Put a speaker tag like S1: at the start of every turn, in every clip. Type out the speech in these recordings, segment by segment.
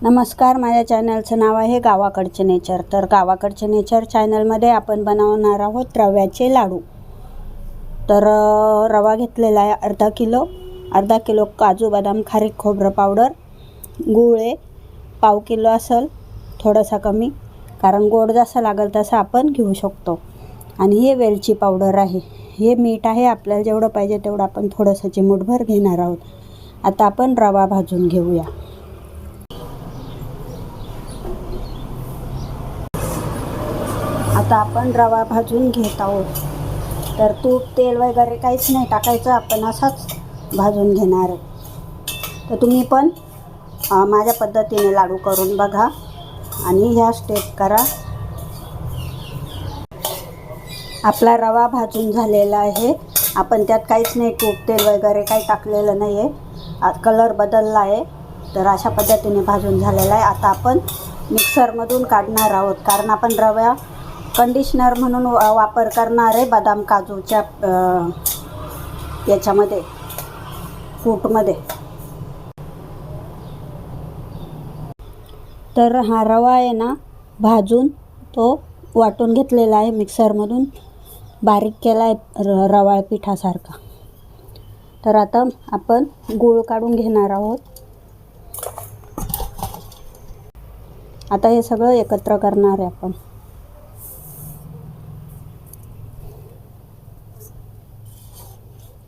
S1: नमस्कार, माझ्या चॅनलचं नाव आहे गावाकडचे नेचर. तर गावाकडचे नेचर चॅनलमध्ये आपण बनवणार आहोत रव्याचे लाडू. तर रवा घेतलेला आहे अर्धा किलो काजू बदाम खारीक खोबरं पावडर, गूळ आहे पाव किलो असेल, थोडासा कमी, कारण गोड जसा लागेल तसा आपण घेऊ शकतो. आणि हे वेलची पावडर आहे, हे मीठ आहे, आपल्याला जेवढं पाहिजे तेवढं आपण थोडंसं चिमूटभर घेणार आहोत. आता आपण रवा भाजून घेऊया. आता आपण रवा भाजून घेत आहोत. तर तूप तेल वगैरे काहीच नाही टाकायचं, आपण असाच भाजून घेणार आहे. तर तुम्ही पण माझ्या पद्धतीने लाडू करून बघा आणि ह्या स्टेप करा. आपला रवा भाजून झालेला आहे, आपण त्यात काहीच नाही तूप तेल वगैरे काही टाकलेलं नाही आहे. कलर बदलला आहे. तर अशा पद्धतीने भाजून झालेला आहे. आता आपण मिक्सरमधून काढणार आहोत, कारण आपण रवा कंडिशनर म्हणून वापर करणार आहे बदाम काजूच्या याच्यामध्ये कूटमध्ये. तर हा रवा आहे ना, भाजून तो वाटून घेतलेला आहे, मिक्सरमधून बारीक केला आहे रवाळ पिठासारखा. तर आता आपण गूळ काढून घेणार आहोत. आता हे सगळं एकत्र करणार आहे आपण.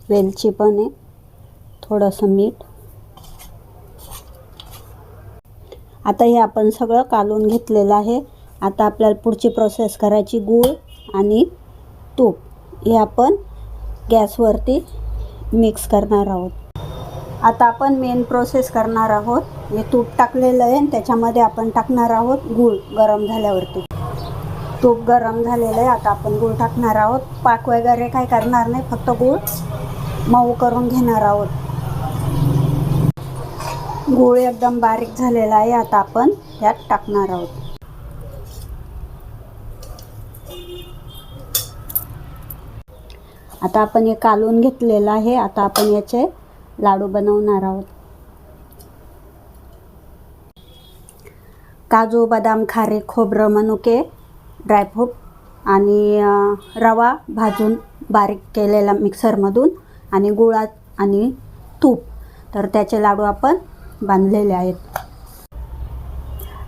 S1: वेलची पण आहे, थोडंसं मीठ. आता हे आपण सगळं कालवून घेतलेलं आहे. आता आपल्याला पुढची प्रोसेस करायची. गूळ आणि तूप हे आपण गॅसवरती मिक्स करणार आहोत. आता आपण मेन प्रोसेस करणार आहोत. हे तूप टाकलेलं आहे आणि त्याच्यामध्ये आपण टाकणार आहोत गूळ. गरम झाल्यावरती तूप गरम झालेलं आहे, आता आपण गूळ टाकणार आहोत. पाक वगैरे काय करणार नाही, फक्त गूळ मऊ करून घेणार आहोत. गूळ एकदम बारीक झालेला आहे, आता आपण त्यात टाकणार आहोत. आता आपण हे कालवून घेतलेलं आहे. आता आपण याचे लाडू बनवणार आहोत. काजू बदाम खारीक खोबरं मनुके ड्रायफ्रूट आणि रवा भाजून बारीक केलेला मिक्सरमधून आणि गुळात आणि तूप, तर त्याचे लाडू आपण बांधलेले आहेत.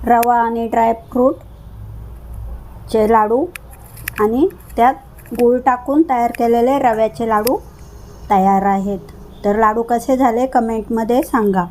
S1: रवा आणि ड्रायफ्रूटचे लाडू आणि त्यात गूळ टाकून तयार केलेले रव्याचे लाडू तयार आहेत. तर लाडू कसे झाले कमेंटमध्ये सांगा.